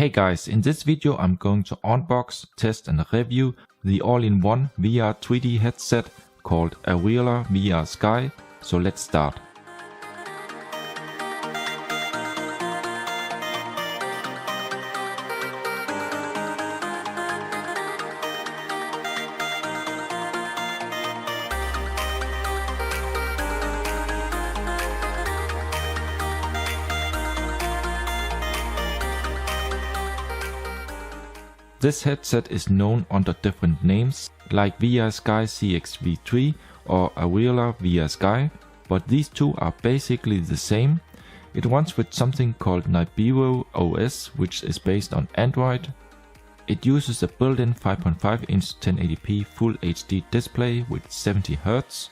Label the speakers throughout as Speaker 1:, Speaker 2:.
Speaker 1: Hey guys, in this video I'm going to unbox, test and review the all-in-one VR 3D headset called Arealer VR SKY, so let's start. This headset is known under different names like VR SKY CX-V3 or Arealer VR SKY, but these two are basically the same. It runs with something called Nibiru OS, which is based on Android. It uses a built-in 5.5-inch 1080p Full HD display with 70 Hz.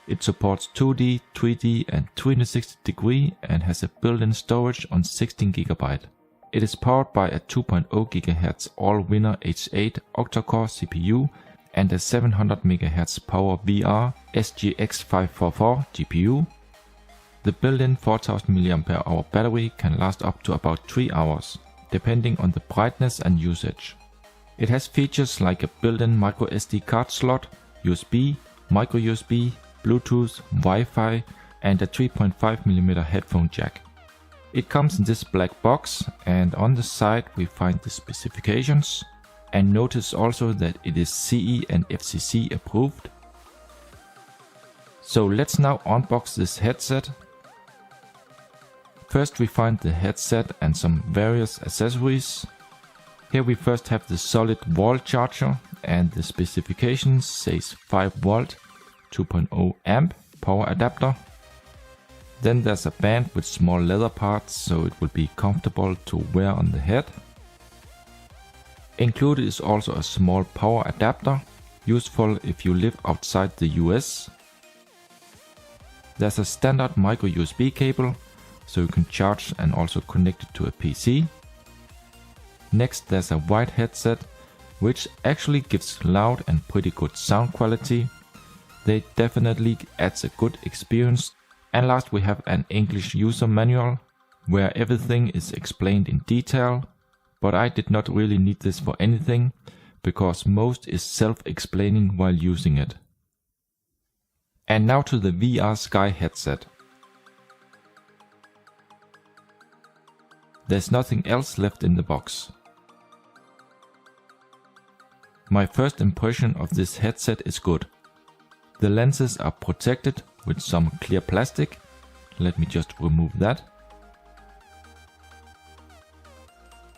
Speaker 1: It supports 2D, 3D and 360 degree and has a built-in storage on 16 GB. It is powered by a 2.0 GHz all-winner H8 octa-core CPU and a 700 MHz Power VR SGX544 GPU. The built-in 4000 mAh battery can last up to about 3 hours, depending on the brightness and usage. It has features like a built-in microSD card slot, USB, micro USB, Bluetooth, Wi-Fi and a 3.5mm headphone jack. It comes in this black box, and on the side we find the specifications, and notice also that it is CE and FCC approved. So let's now unbox this headset. First we find the headset and some various accessories. Here we first have the solid wall charger, and the specifications says 5V 2.0 amp power adapter. Then there's a band with small leather parts, so it will be comfortable to wear on the head. Included is also a small power adapter, useful if you live outside the US. There's a standard micro USB cable, so you can charge and also connect it to a PC. Next there's a white headset, which actually gives loud and pretty good sound quality. They definitely adds a good experience. And last we have an English user manual, where everything is explained in detail, but I did not really need this for anything, because most is self-explaining while using it. And now to the VR SKY headset. There's nothing else left in the box. My first impression of this headset is good. The lenses are protected with some clear plastic. Let me just remove that.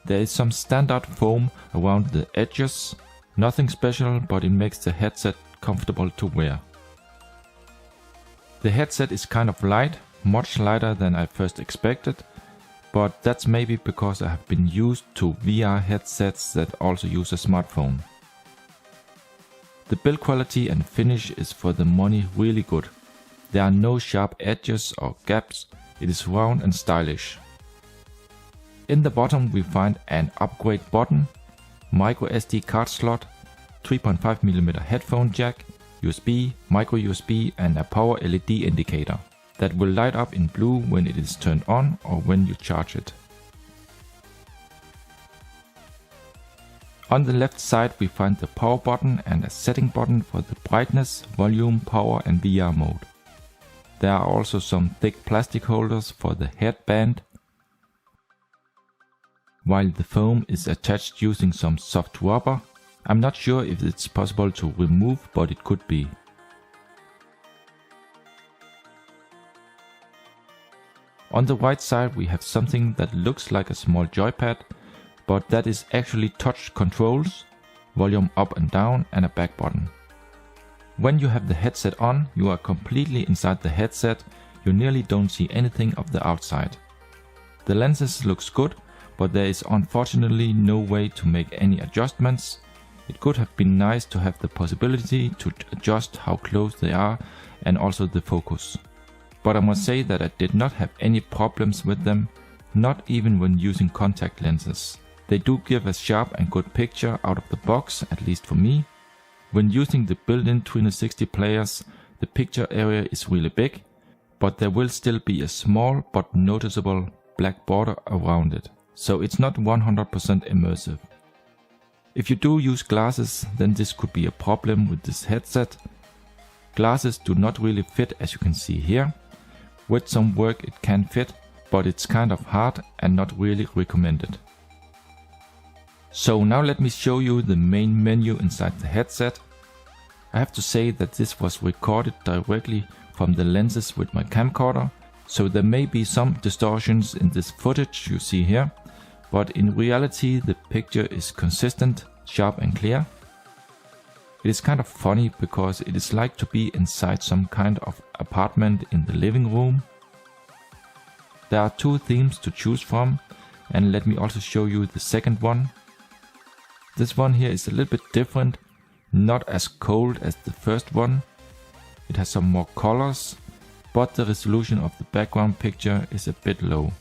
Speaker 1: There is some standard foam around the edges. Nothing special, but it makes the headset comfortable to wear. The headset is kind of light, much lighter than I first expected, but that's maybe because I have been used to VR headsets that also use a smartphone. The build quality and finish is for the money really good. There are no sharp edges or gaps, it is round and stylish. In the bottom we find an upgrade button, micro SD card slot, 3.5mm headphone jack, USB, micro USB and a power LED indicator that will light up in blue when it is turned on or when you charge it. On the left side we find the power button and a setting button for the brightness, volume, power and VR mode. There are also some thick plastic holders for the headband, while the foam is attached using some soft rubber. I'm not sure if it's possible to remove, but it could be. On the right side we have something that looks like a small joypad, but that is actually touch controls, volume up and down and a back button. When you have the headset on, you are completely inside the headset, you nearly don't see anything of the outside. The lenses looks good, but there is unfortunately no way to make any adjustments. It could have been nice to have the possibility to adjust how close they are and also the focus. But I must say that I did not have any problems with them, not even when using contact lenses. They do give a sharp and good picture out of the box, at least for me. When using the built-in 360 players, the picture area is really big, but there will still be a small but noticeable black border around it. so it's not 100% immersive. If you do use glasses, then this could be a problem with this headset. Glasses do not really fit, as you can see here. With some work it can fit, but it's kind of hard and not really recommended. So now let me show you the main menu inside the headset. I have to say that this was recorded directly from the lenses with my camcorder, so there may be some distortions in this footage you see here, but in reality the picture is consistent, sharp and clear. It is kind of funny because it is like to be inside some kind of apartment in the living room. There are two themes to choose from, and let me also show you the second one. This one here is a little bit different, not as cold as the first one. It has some more colors, but the resolution of the background picture is a bit low.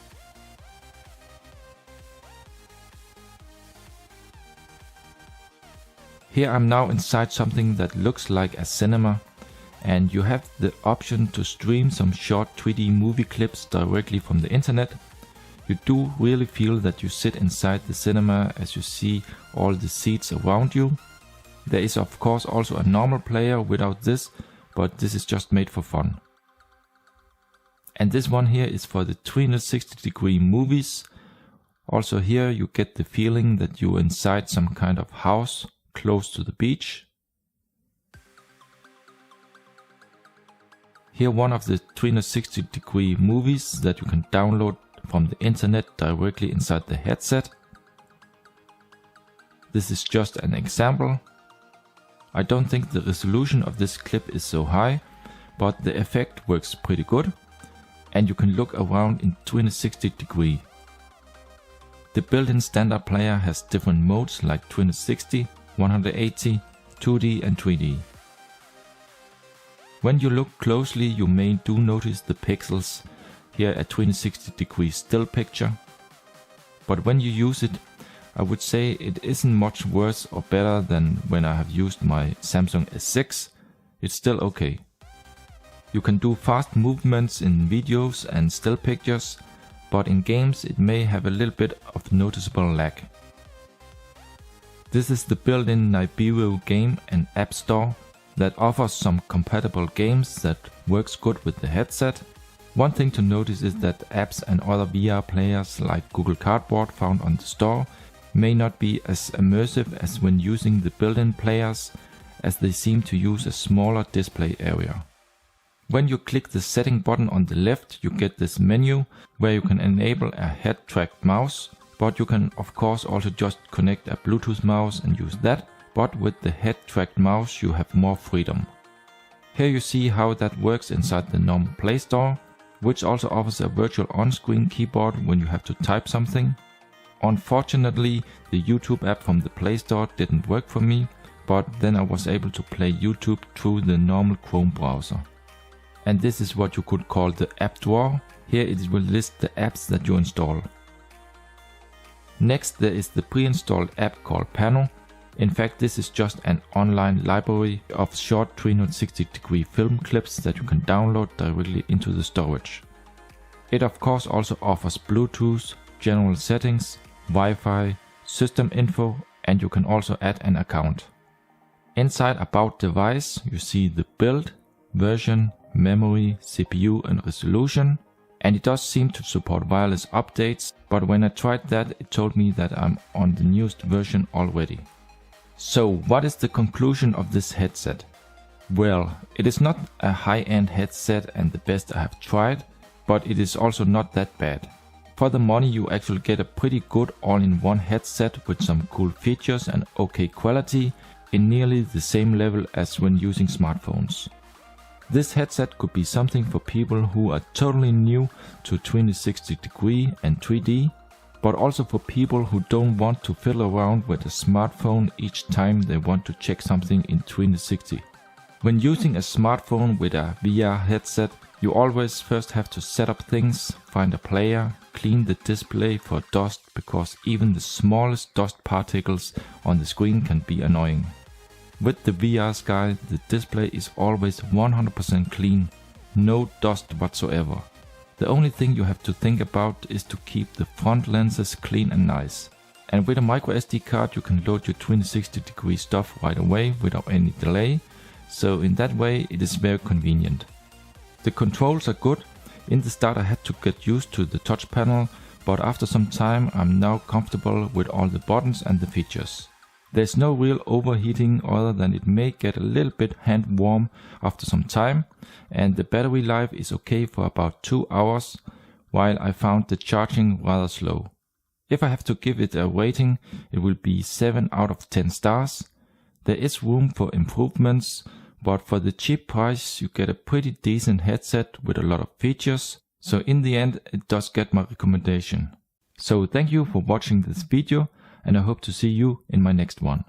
Speaker 1: Here I'm now inside something that looks like a cinema, and you have the option to stream some short 3D movie clips directly from the internet. You do really feel that you sit inside the cinema as you see all the seats around you. There is of course also a normal player without this, but this is just made for fun. And this one here is for the 360-degree movies. Also here you get the feeling that you're inside some kind of house close to the beach. Here one of the 360-degree movies that you can download from the internet directly inside the headset. This is just an example. I don't think the resolution of this clip is so high, but the effect works pretty good, and you can look around in 360-degree. The built-in standard player has different modes like 360, 180, 2D and 3D. When you look closely you may do notice the pixels. Here a 360-degree still picture, but when you use it, I would say it isn't much worse or better than when I have used my Samsung S6. It's still okay. You can do fast movements in videos and still pictures, but in games it may have a little bit of noticeable lag. This is the built-in Nibiru game and app store that offers some compatible games that works good with the headset. One thing to notice is that apps and other VR players like Google Cardboard found on the store may not be as immersive as when using the built-in players, as they seem to use a smaller display area. When you click the setting button on the left, you get this menu where you can enable a head-tracked mouse, but you can of course also just connect a Bluetooth mouse and use that, but with the head-tracked mouse you have more freedom. Here you see how that works inside the normal Play Store, which also offers a virtual on-screen keyboard when you have to type something. Unfortunately, the YouTube app from the Play Store didn't work for me, but then I was able to play YouTube through the normal Chrome browser. And this is what you could call the app drawer. Here it will list the apps that you install. Next there is the pre-installed app called Panel. In fact, this is just an online library of short 360-degree film clips that you can download directly into the storage. It of course also offers Bluetooth, general settings, Wi-Fi, system info, and you can also add an account. Inside About Device you see the build, version, memory, CPU and resolution, and it does seem to support wireless updates, but when I tried that it told me that I'm on the newest version already. So what is the conclusion of this headset? Well, it is not a high-end headset and the best I have tried, but it is also not that bad. For the money you actually get a pretty good all-in-one headset with some cool features and okay quality in nearly the same level as when using smartphones. This headset could be something for people who are totally new to 360-degree and 3D, but also for people who don't want to fiddle around with a smartphone each time they want to check something in 360. When using a smartphone with a VR headset, you always first have to set up things, find a player, clean the display for dust, because even the smallest dust particles on the screen can be annoying. With the VR Sky, the display is always 100% clean, no dust whatsoever. The only thing you have to think about is to keep the front lenses clean and nice. And with a micro SD card you can load your 360-degree stuff right away without any delay, so in that way it is very convenient. The controls are good. In the start I had to get used to the touch panel, but after some time I'm now comfortable with all the buttons and the features. There's no real overheating other than it may get a little bit hand warm after some time, and the battery life is okay for about 2 hours, while I found the charging rather slow. If I have to give it a rating, it will be 7 out of 10 stars. There is room for improvements, but for the cheap price you get a pretty decent headset with a lot of features, so in the end it does get my recommendation. So thank you for watching this video, and I hope to see you in my next one.